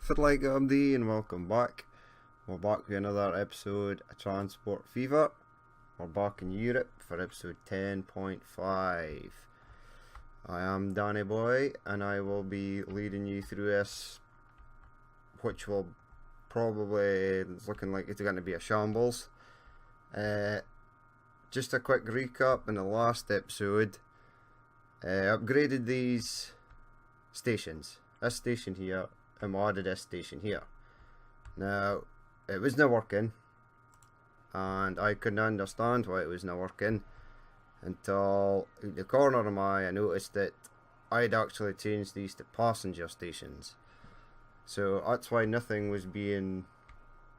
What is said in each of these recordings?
Fiddly MD and welcome back. We're back with another episode of Transport Fever. We're back in Europe for episode 10.5. I am Danny Boy and I will be leading you through this, which will probably, it's looking like it's going to be a shambles. Just a quick recap. In the last episode, upgraded these stations. This station here, and we added this station here. Now, it was not working, and I couldn't understand why it was not working until out the corner of my eye I noticed that I'd actually changed these to passenger stations. So that's why nothing was being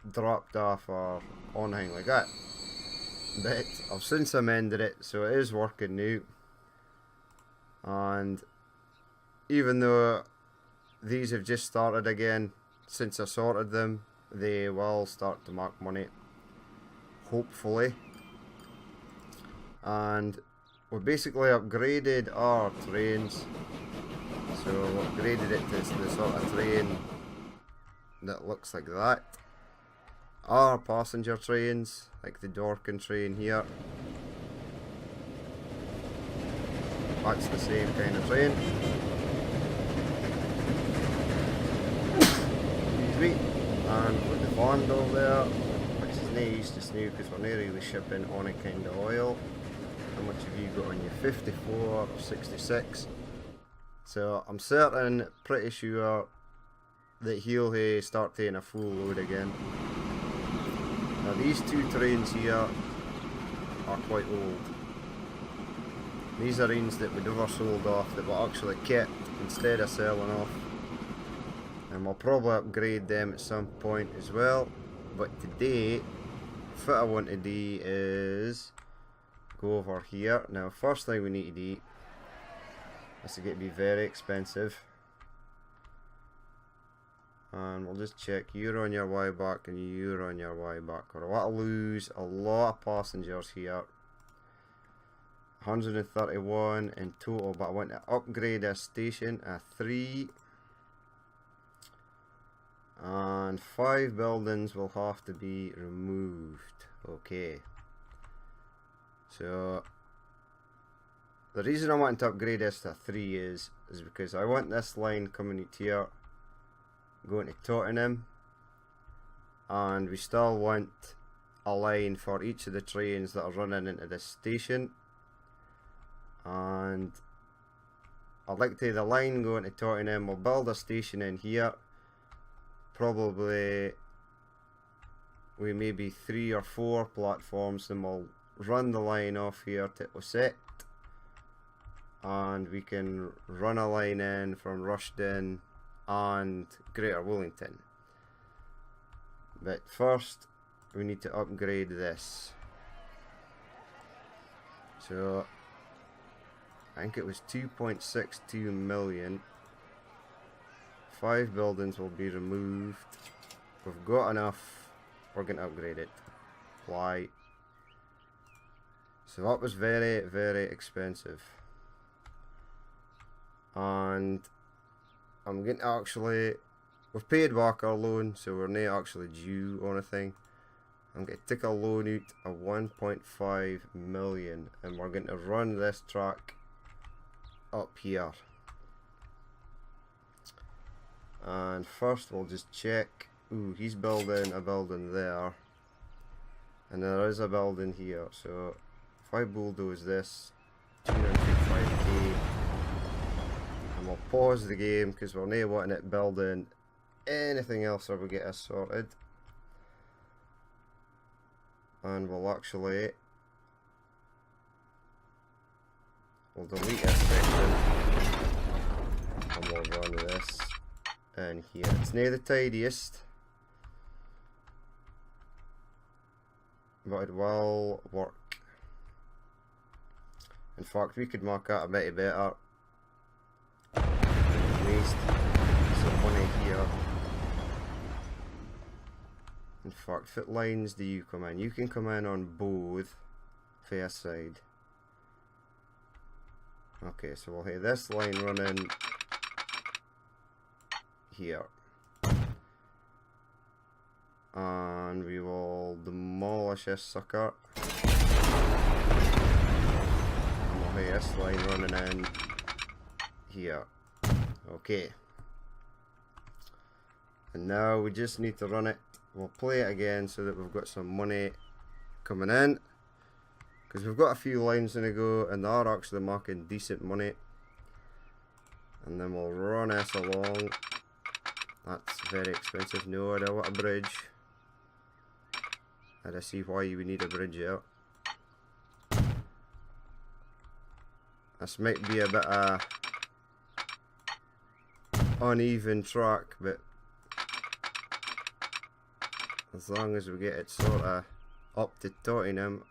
dropped off or anything like that. But I've since amended it, so it is working now. And even though these have just started again, since I sorted them, they will start to make money, hopefully. And we basically upgraded our trains. So we upgraded it to the sort of train that looks like that. Our passenger trains, like the Dorking train here, that's the same kind of train. And with the bond over there, which is nice just now because we're not really shipping any kind of oil. How much have you got on you? 54 or 66. So I'm certain, pretty sure that he'll start taking a full load again. Now these two trains here are quite old. These are trains that we never sold off, that we actually kept instead of selling off. And we'll probably upgrade them at some point as well. But today, what I want to do is go over here. Now, first thing we need to do is going to be very expensive. And we'll just check you're on your way back and you're on your way back. I want to lose a lot of passengers here. 131 in total, but I want to upgrade this station a 3. And 5 buildings will have to be removed. Okay. So the reason I want to upgrade this to 3 is because I want this line coming out here, going to Tottenham, and we still want a line for each of the trains that are running into this station. And I'd like to the line going to Tottenham. We'll build a station in here. Probably we maybe 3 or 4 platforms, then we'll run the line off here to Ossett, and we can run a line in from Rushden and Greater Wellington. But first we need to upgrade this. So I think it was 2.62 million. 5 buildings will be removed. We've got enough. We're going to upgrade it. Apply. So that was very, very expensive. And I'm going to actually, we've paid back our loan, so we're not actually due on anything. I'm going to take a loan out of 1.5 million, and we're going to run this track up here. And first we'll just check. Ooh, he's building a building there, and there is a building here. So if I bulldoze this, 205k, and we'll pause the game because we're not wanting it building anything else or we get us sorted. And we'll actually, we'll delete this section and we'll run this. And here, it's not the tidiest, but it will work. In fact, we could make that a bit better. Waste some money here. In fact, what lines do you come in? You can come in on both first side. Okay, so we'll have this line running here. And we will demolish this sucker. And we'll have this line running in here. Okay. And now we just need to run it. We'll play it again so that we've got some money coming in. Because we've got a few lines in a go and they are actually making decent money. And then we'll run this along. That's very expensive. No, I don't want a bridge. I see why you would need a bridge out. This might be a bit of uneven track, but as long as we get it sort of up to Tottenham.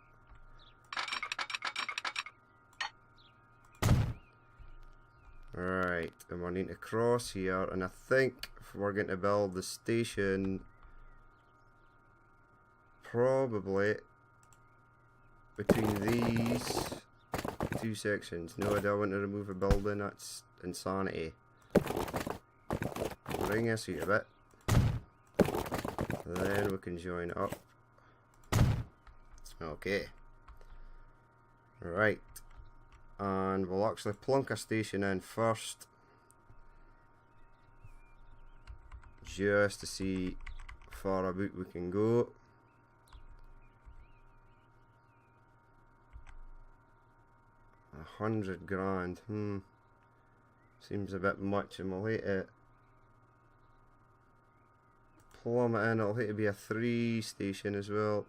Right, and we're need to cross here, and I think we're going to build the station probably between these two sections. No, I don't want to remove a building, that's insanity. Bring this here a bit. Then we can join it up. Okay. Right. And we'll actually plunk a station in first. Just to see how far about we can go. $100,000. Seems a bit much, and we'll hate it. Plumb it in. It'll hate to be a 3 station as well.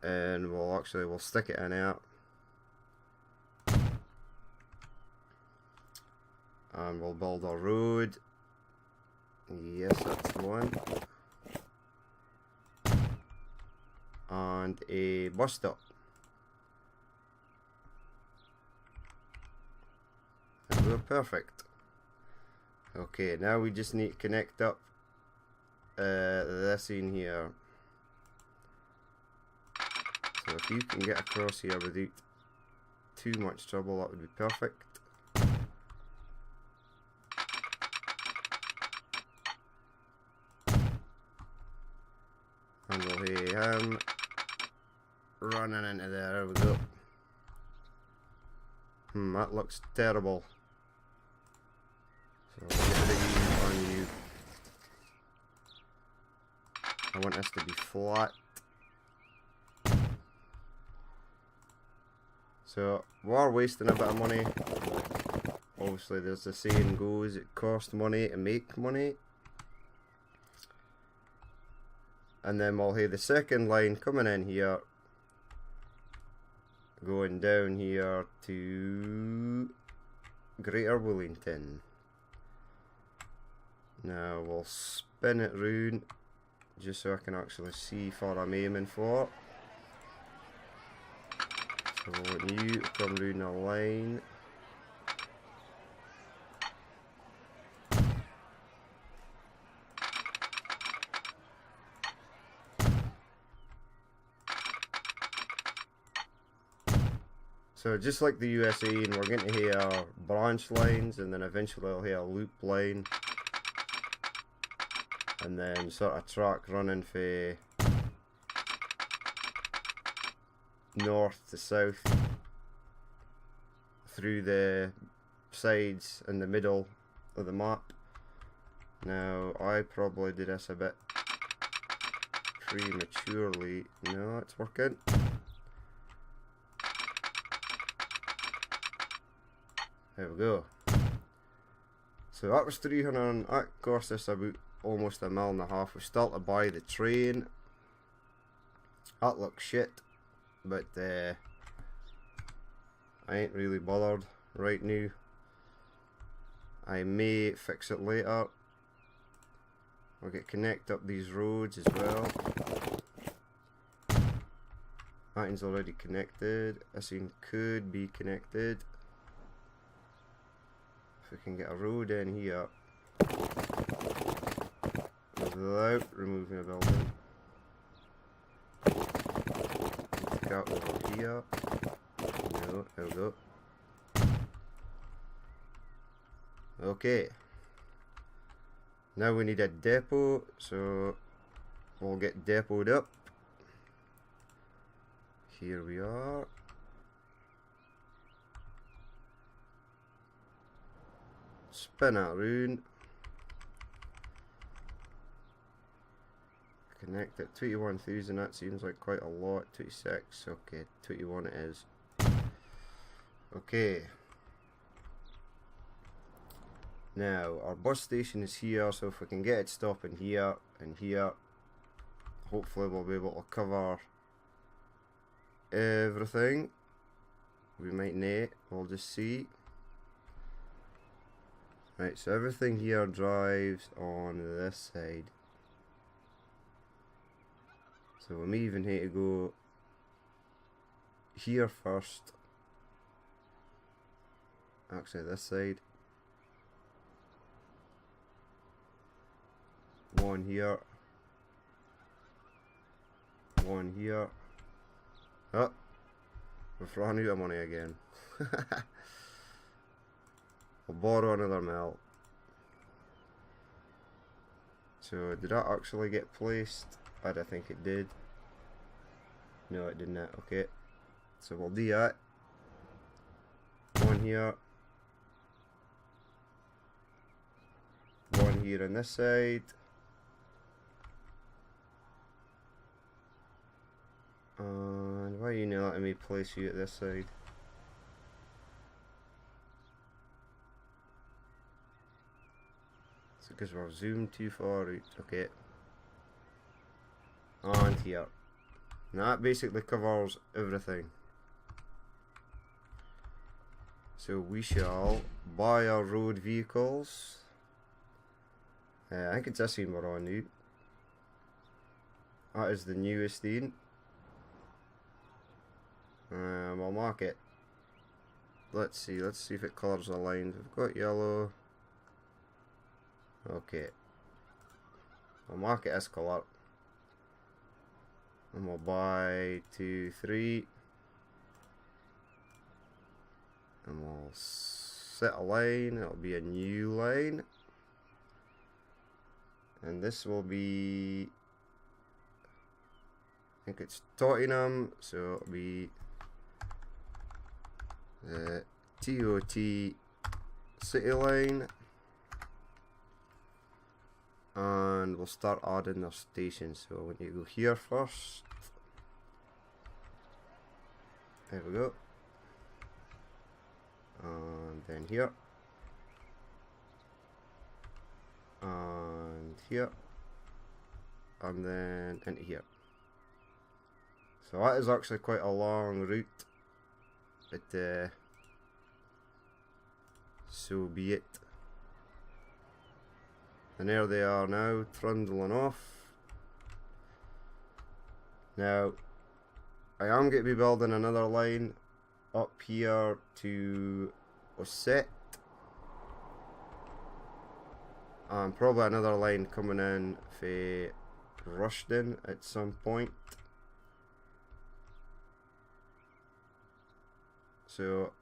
And we'll stick it in out. And we'll build a road. Yes, that's the one. And a bus stop. There we go, perfect. Okay, now we just need to connect up this in here. So if you can get across here without too much trouble, that would be perfect. And we'll hear him running into there. There we go. That looks terrible. So we'll get rid of you on you. I want this to be flat. So we're wasting a bit of money. Obviously there's the saying goes, it costs money to make money. And then we'll have the second line coming in here, going down here to Greater Wellington. Now we'll spin it round just so I can actually see what I'm aiming for. So I want you to come round the line. So just like the USA, and we're going to hear branch lines, and then eventually I'll hear a loop line, and then sort of track running for north to south through the sides and the middle of the map. Now I probably did this a bit prematurely. No, it's working. There we go. So that was 300, that cost us about almost $1.5 million. We still to buy the train. That looks shit, but I ain't really bothered right now. I may fix it later. We'll get connect up these roads as well. That one's already connected. This one could be connected. If we can get a road in here without removing a building. Take out over here. No, there we go. Okay. Now we need a depot, so we'll get depoted up. Here we are. Spin that rune. Connect it. 21,000, that seems like quite a lot. 26, okay, 21 it is. Okay. Now, our bus station is here, so if we can get it stopping here and here, hopefully we'll be able to cover everything. We might not, we'll just see. Right, so everything here drives on this side. So we may even have to go here first. Actually, this side. One here. One here. Oh, we've run out of money again. We'll borrow another mill. So, did that actually get placed? I don't think it did. No, it didn't. Okay. So, we'll do that. One here. One here on this side. And why are you not letting me place you at this side? It's because we're zoomed too far out. Okay. And here. And that basically covers everything. So we shall buy our road vehicles. I think it's this one we're on now. That is the newest thing. We'll mark it. Let's see if it colours the lines. We've got yellow. Okay. I'll mark it as colour. And we'll buy 2, 3. And we'll set a line. It'll be a new line. And this will be, I think it's Tottenham, so it'll be the TOT City line. And we'll start adding our stations. So I want you to go here first. There we go. And then here. And here. And then into here. So that is actually quite a long route. But so be it. And there they are now, trundling off. Now, I am going to be building another line up here to Ossett. And probably another line coming in for Rushden at some point. So,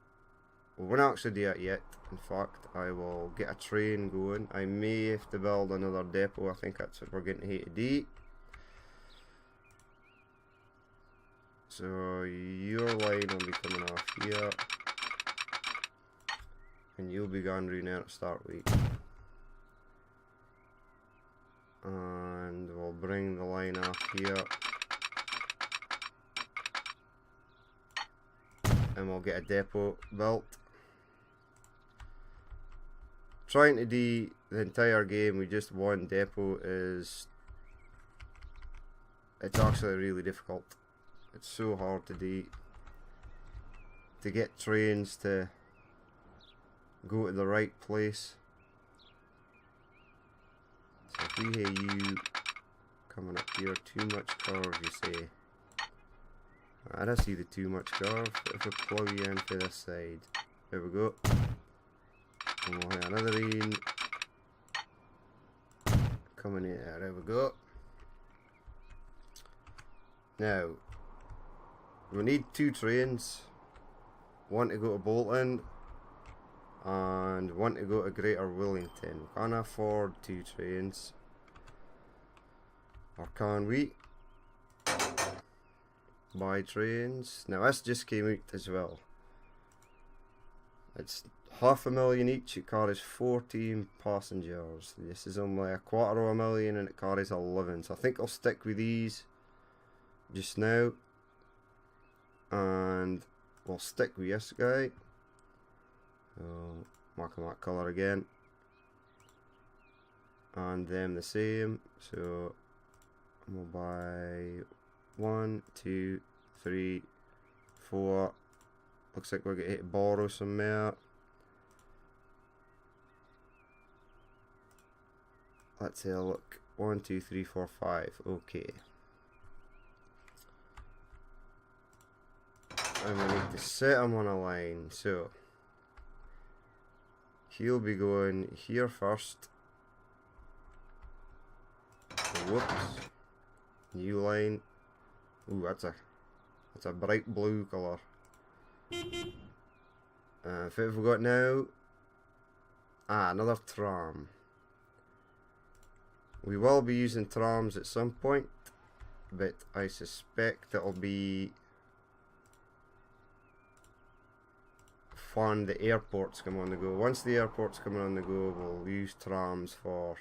we won't actually do that yet. In fact, I will get a train going. I may have to build another depot. I think that's what we're going to have to do. So your line will be coming off here. And you'll be going round there to start with. And we'll bring the line off here. And we'll get a depot built. Trying to do the entire game with just one depot is, it's actually really difficult. It's so hard to do, to get trains to go to the right place. So if we hear you coming up here, too much curve you say. I don't see the too much curve, but if we plug you into this side, there we go. And we'll hit another in. Coming in there we go. Now, we need 2 trains. One to go to Bolton, and want to go to Greater Wellington. We can't afford 2 trains. Or can we? Buy trains. Now this just came out as well. It's $500,000 each. It carries 14 passengers. This is only $250,000 and it carries 11. So I think I'll stick with these just now. And we'll stick with this guy. So mark him that colour again. And them the same. So we'll buy 1, 2, 3, 4. Looks like we're going to borrow some more. Let's have a look. 1, 2, 3, 4, 5. Okay. And we need to set him on a line. So he'll be going here first. Whoops. New line. Ooh, that's a bright blue colour. What have we got now? Another tram. We will be using trams at some point, but I suspect it'll be fun the airports come on the go. Once the airports come on the go, we'll use trams for.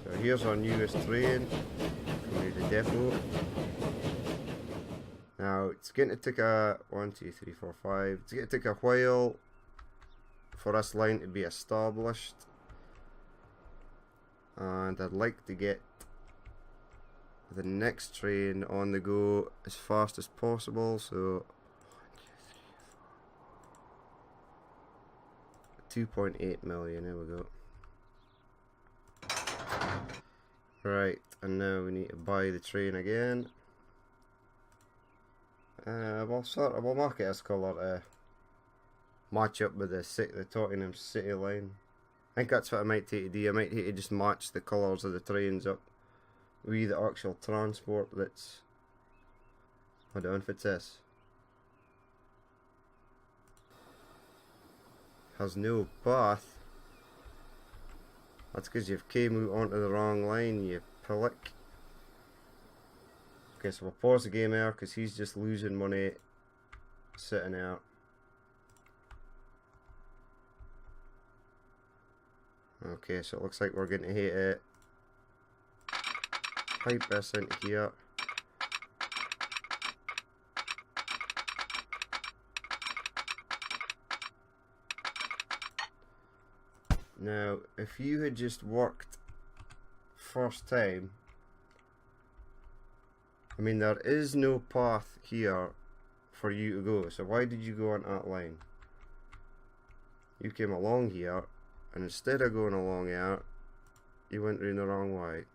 So here's our newest train from the depot. Now it's going to take a 1, 2, 3, 4, 5. It's going to take a while for this line to be established, and I'd like to get the next train on the go as fast as possible. So 2.8 million. There we go. Right, and now we need to buy the train again. We'll mark it as colour to match up with the Tottenham City line. I think that's what I might take to do. I might take to just match the colours of the trains up with the actual transport that's. I don't know if it's this. Has no path. That's because you've came out onto the wrong line, you pillock. Okay, so we'll pause the game there because he's just losing money sitting out. Okay, so it looks like we're going to hit it. Pipe this into here. Now, if you had just worked first time, I mean, there is no path here for you to go, so why did you go on that line? You came along here, and instead of going along here, you went in the wrong way.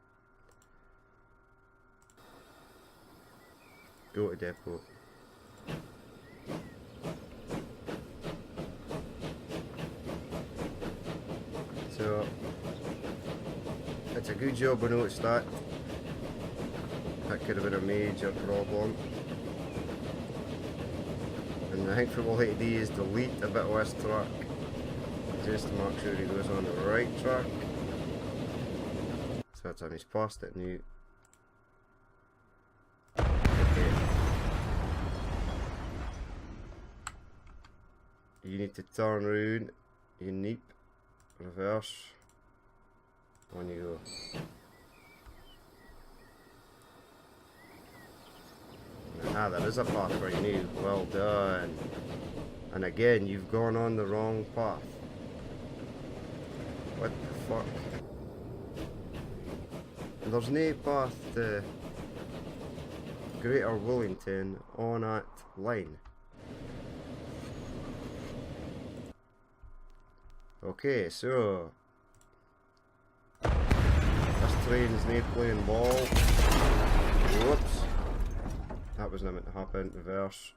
Go to depot. So, it's a good job we noticed that. That could have been a major problem. And I think what we'll have to do is delete a bit of this track just to make sure he goes on the right track. So that's how he's passed it now. Okay. You need to turn around, you neep, reverse, on you go. There is a path for you new. Well done. And again, you've gone on the wrong path. What the fuck? There's no path to Greater Wellington on that line. Okay, so this train's not playing ball. Whoops. That was not meant to happen. Reverse.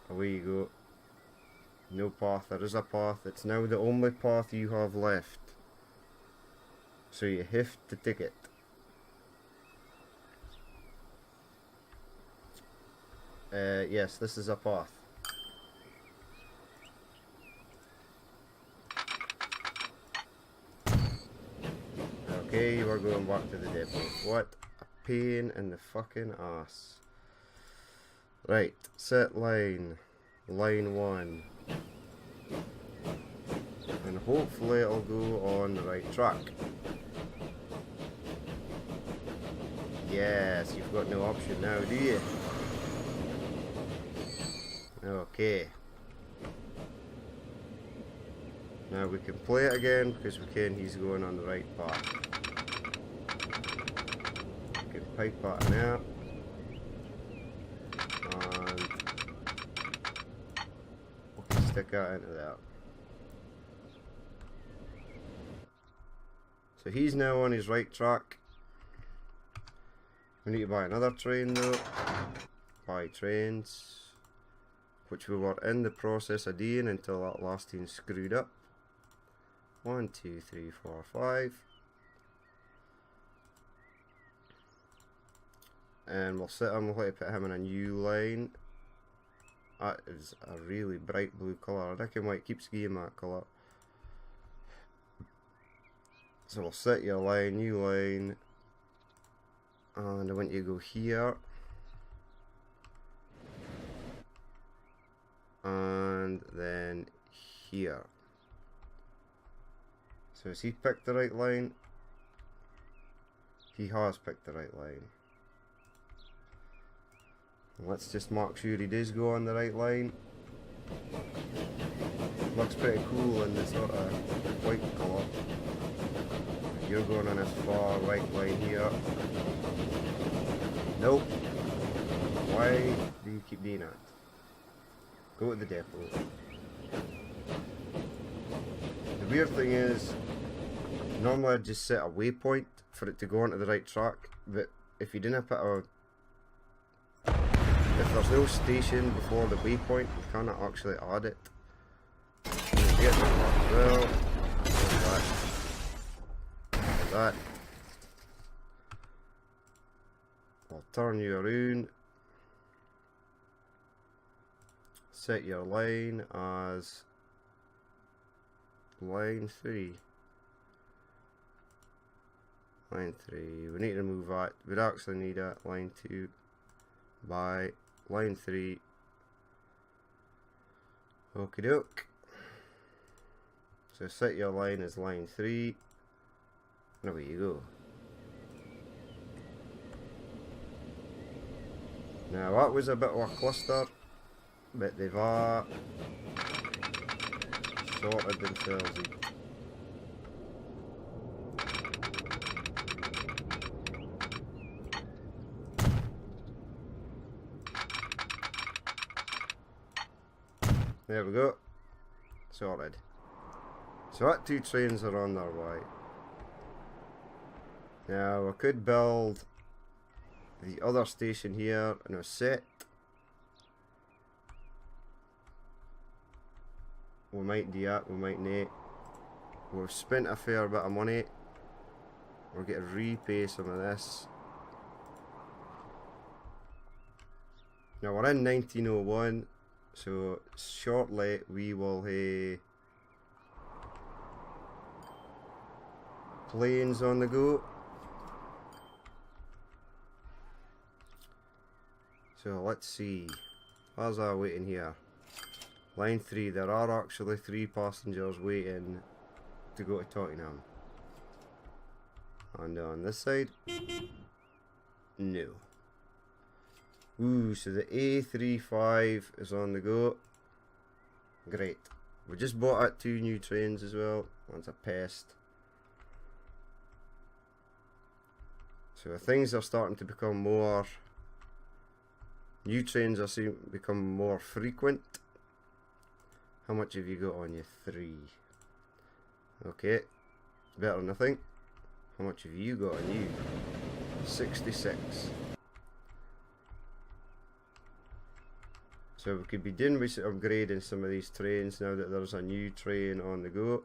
Away you go. No path. There is a path. It's now the only path you have left. So you have to take it. Yes, this is a path. Okay, you are going back to the depot. What a pain in the fucking ass. Right, set line. Line 1. And hopefully it'll go on the right track. Yes, you've got no option now, do you? Okay. Now we can play it again because we can, he's going on the right path. We can pipe that now. And we can stick that into there. So he's now on his right track. We need to buy another train though. Buy trains. Which we were in the process of doing until that last team screwed up. 1, 2, 3, 4, 5. And we'll set him, we'll have to put him in a new line. That is a really bright blue colour. I reckon why it keeps getting that colour. So we'll set your line, new line. And I want you to go here. And then here. So has he picked the right line? He has picked the right line. Let's just mark sure he does go on the right line. Looks pretty cool in the sort of white colour. You're going on this far right line here. Nope. Why do you keep doing that? Go to the depot. The weird thing is, normally I'd just set a waypoint for it to go onto the right track, but if you didn't put a... If there's no station before the waypoint, you cannot actually add it. Get that as well. Like that. I'll turn you around. Set your line as line 3. Line 3. We need to move that. We'd actually need that. Line 2 by line 3. Okie doke. So set your line as line 3. And away you go. Now that was a bit of a cluster, but they've sorted themselves out. There we go. Sorted. So that 2 trains are on their way. Now I could build the other station here and a set. We might do that, we might not. We've spent a fair bit of money. We're going to repay some of this. Now we're in 1901, so shortly we will have planes on the go. So let's see. How's that waiting here? Line 3, there are actually 3 passengers waiting to go to Tottenham. And on this side? No. Ooh, so the A35 is on the go. Great. We just bought out 2 new trains as well. One's a pest. So things are starting to become more... New trains are become more frequent. How much have you got on you? 3. Okay. Better than nothing. How much have you got on you? 66. So we could be doing with upgrading some of these trains now that there's a new train on the go.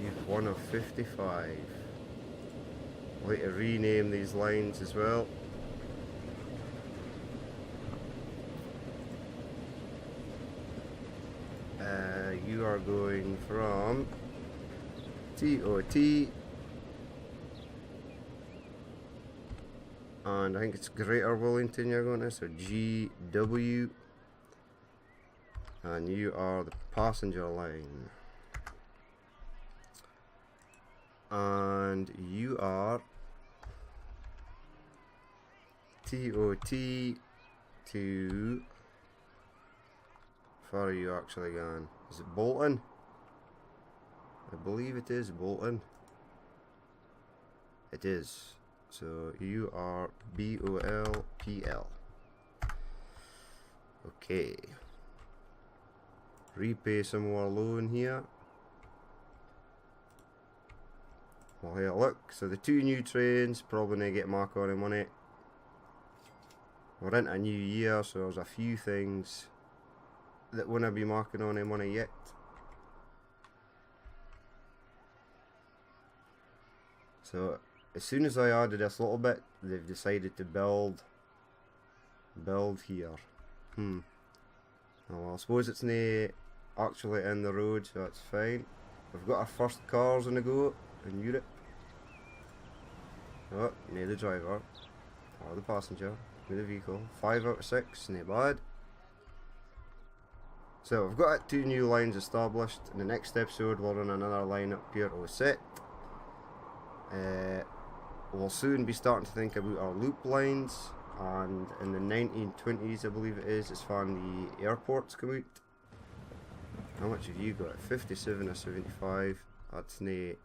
You've 1 of 55. I'd like to rename these lines as well. You are going from TOT, and I think it's Greater Wellington you're going to, so GW, and you are the passenger line, and you are TOT to, how far are you actually going? Is it Bolton? I believe it is Bolton. It is. So you are BOLPL. Okay. Repay some more loan here. Well, here, look. So the 2 new trains probably need to get mark on money. We're into a new year, so there's a few things that wouldn't be marking on money yet. So as soon as I added this little bit, they've decided to build here. Oh, well, I suppose it's not actually in the road, so that's fine. We've got our first cars on the go in Europe. Oh, near the driver or the passenger with the vehicle. 5 out of 6, not bad. So we've got 2 new lines established. In the next episode we'll run another line up here to set. We'll soon be starting to think about our loop lines, and in the 1920s I believe it is when the airports come out. How much have you got? 57 or 75. That's no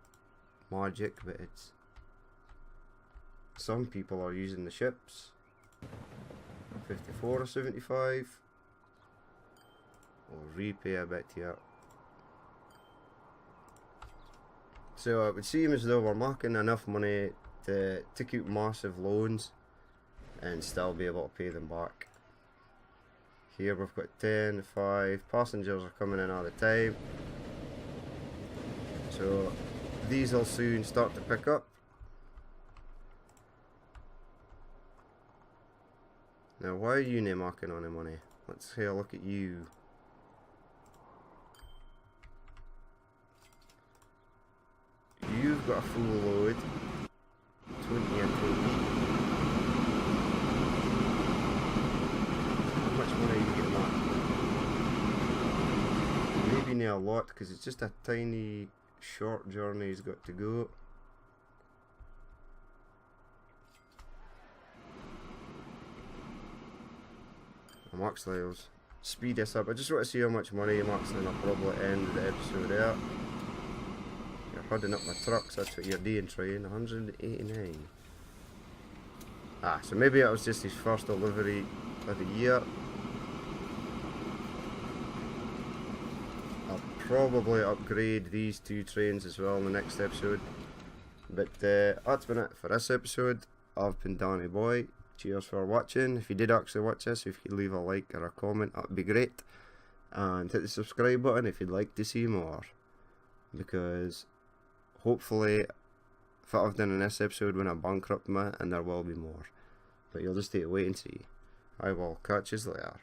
magic, but it's, some people are using the ships. 54 or 75. We'll repay a bit here. So it would seem as though we're making enough money to take out massive loans and still be able to pay them back. Here we've got 10, 5, passengers are coming in all the time. So these will soon start to pick up. Now why are you not marking on the money? Let's have a look at you. You've got a full load. 20 and 20. How much money are you getting that? Maybe not a lot, because it's just a tiny short journey he's got to go. I'm actually, I'll speed this up. I just want to see how much money I'm actually, and I'll probably end the episode there. You're holding up my trucks, that's what you're doing, train. 189. Ah, so maybe that was just his first delivery of the year. I'll probably upgrade these 2 trains as well in the next episode. But that's been it for this episode. I've been Danny Boy. Cheers for watching. If you did actually watch this, if you could leave a like or a comment, that would be great. And hit the subscribe button if you'd like to see more. Because hopefully, if I've done in this episode when I bankrupt me, and there will be more. But you'll just have to wait and see. I will catch you later.